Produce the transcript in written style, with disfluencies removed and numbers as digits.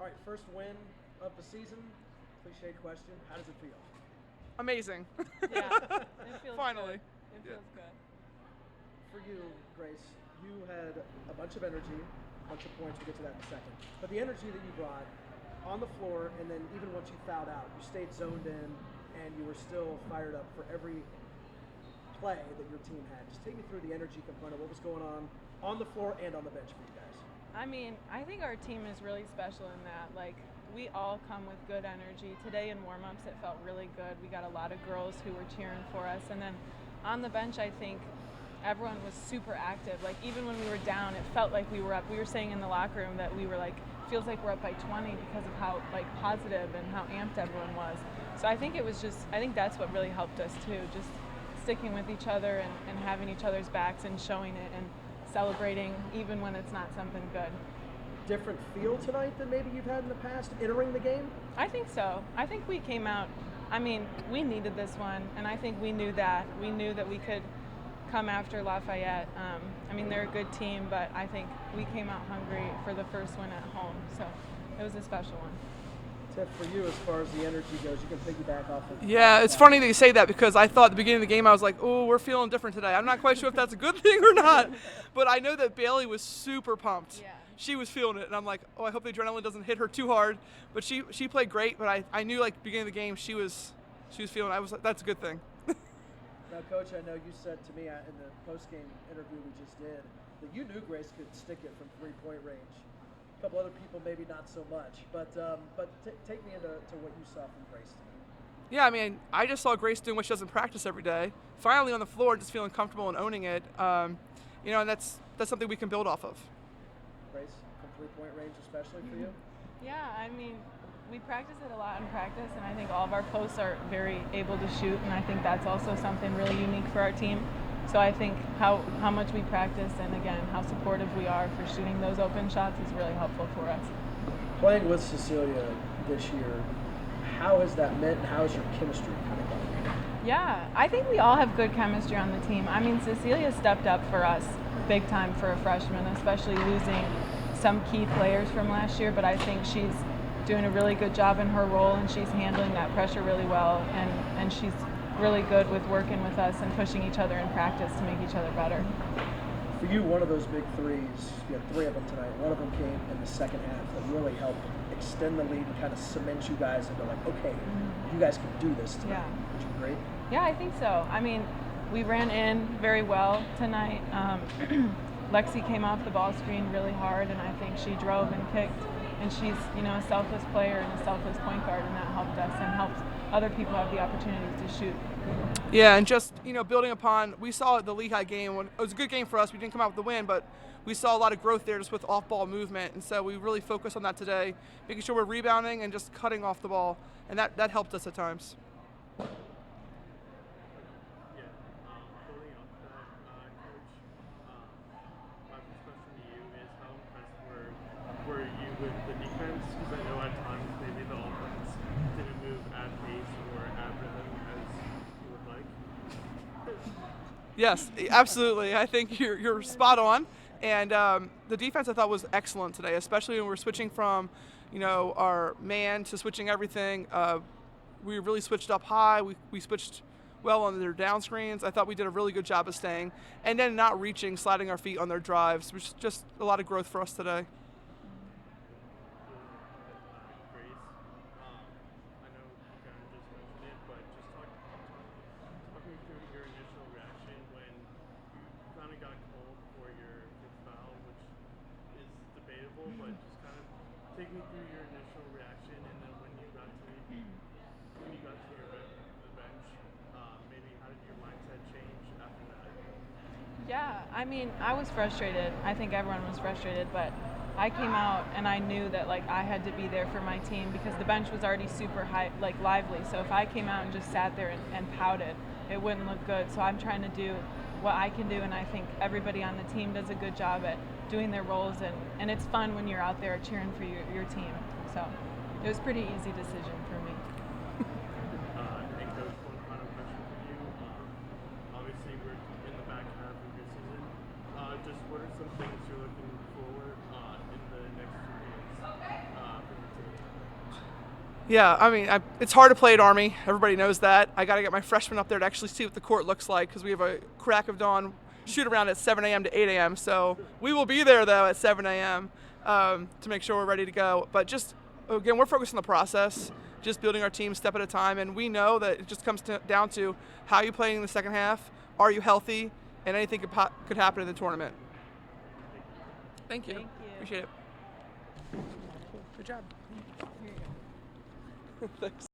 right, first win of the season. Cliche question. How does it feel? Amazing. Yeah, it feels Finally. good. It feels good. For you, Grace, you had a bunch of energy, a bunch of points. We'll get to that in a second. But the energy that you brought on the floor, and then even once you fouled out, you stayed zoned in, and you were still fired up for every play that your team had. Just take me through the energy component. What was going on the floor and on the bench for you guys? I mean, I think our team is really special in that, like, we all come with good energy. Today in warm-ups, it felt really good. We got a lot of girls who were cheering for us. And then on the bench, I think everyone was super active. Like, even when we were down, it felt like we were up. We were saying in the locker room that we were like, feels like we're up by 20 because of how like positive and how amped everyone was. So I think it was just, I think that's what really helped us too, just sticking with each other and having each other's backs and showing it and celebrating even when it's not something good. Different feel tonight than maybe you've had in the past entering the game? I think so. I think we came out, I mean, we needed this one, and I think we knew that. We knew that we could come after Lafayette. I mean, they're a good team, but I think we came out hungry for the first win at home, so it was a special one. Tiff, for you, as far as the energy goes, you can piggyback off of. Yeah, it's funny that you say that because I thought at the beginning of the game I was like, oh, we're feeling different today. I'm not quite sure if that's a good thing or not, but I know that Bailey was super pumped. Yeah. She was feeling it, and I'm like, oh, I hope the adrenaline doesn't hit her too hard. But she played great, but I knew like beginning of the game she was feeling. I was like, that's a good thing. Now, Coach, I know you said to me in the post-game interview we just did that you knew Grace could stick it from three-point range. A couple other people maybe not so much, but take me into what you saw from Grace tonight. Yeah, I mean, I just saw Grace doing what she does in practice every day. Finally on the floor, just feeling comfortable and owning it. And that's something we can build off of. Grace, from three-point range especially for you? Yeah, I mean, we practice it a lot in practice, and I think all of our posts are very able to shoot, and I think that's also something really unique for our team. So I think how much we practice and, again, how supportive we are for shooting those open shots is really helpful for us. Playing with Cecilia this year, how has that meant, and how is your chemistry kind of going? Yeah, I think we all have good chemistry on the team. I mean, Cecilia stepped up for us big time for a freshman, especially losing some key players from last year, but I think she's doing a really good job in her role, and she's handling that pressure really well, and she's really good with working with us and pushing each other in practice to make each other better. For you, one of those big threes, you had three of them tonight, one of them came in the second half that really helped extend the lead and kind of cement you guys into like, okay, you guys can do this tonight. Yeah. Would you agree? Yeah, I think so. I mean, we ran in very well tonight. Lexi came off the ball screen really hard, and I think she drove and kicked, and she's, a selfless player and a selfless point guard, and that helped us and helps other people have the opportunities to shoot. Yeah, and just, building upon, we saw the Lehigh game, when it was a good game for us. We didn't come out with the win, but we saw a lot of growth there just with off-ball movement, and so we really focused on that today, making sure we're rebounding and just cutting off the ball, and that helped us at times. Building off that, Coach, my first question to you is how impressed were you with the defense? Because I know at times maybe the offense didn't move at pace or at rhythm as you would like. Yes, absolutely. I think you're spot on. And the defense I thought was excellent today, especially when we're switching from, our man to switching everything. We really switched up high. We switched well on their down screens. I thought we did a really good job of staying. And then not reaching, sliding our feet on their drives, which is just a lot of growth for us today. Grace, I know you kind of just mentioned it, but just talk me through your initial reaction when you kind of got called for your fifth foul, which is debatable, but just kind of take me through your initial reaction, and then when you got to the bench, maybe how did your mindset change after that? Yeah, I mean, I was frustrated. I think everyone was frustrated, but I came out and I knew that I had to be there for my team because the bench was already super high, lively. So if I came out and just sat there and pouted, it wouldn't look good. So I'm trying to do what I can do, and I think everybody on the team does a good job at doing their roles, and it's fun when you're out there cheering for your team. So it was a pretty easy decision for me. And Coach, one final question for you. Obviously, we're in the back half of your season. Just what are some things you're looking forward in the next 2 games for your team? Yeah, I mean, it's hard to play at Army. Everybody knows that. I got to get my freshmen up there to actually see what the court looks like because we have a crack of dawn shoot around at 7 a.m. to 8 a.m. So we will be there, though, at 7 a.m. To make sure we're ready to go. But just, again, we're focused on the process, just building our team step at a time. And we know that it just comes down to how you playing in the second half, are you healthy, and anything could happen in the tournament. Thank you. Thank you. Appreciate it. Good job. Thanks.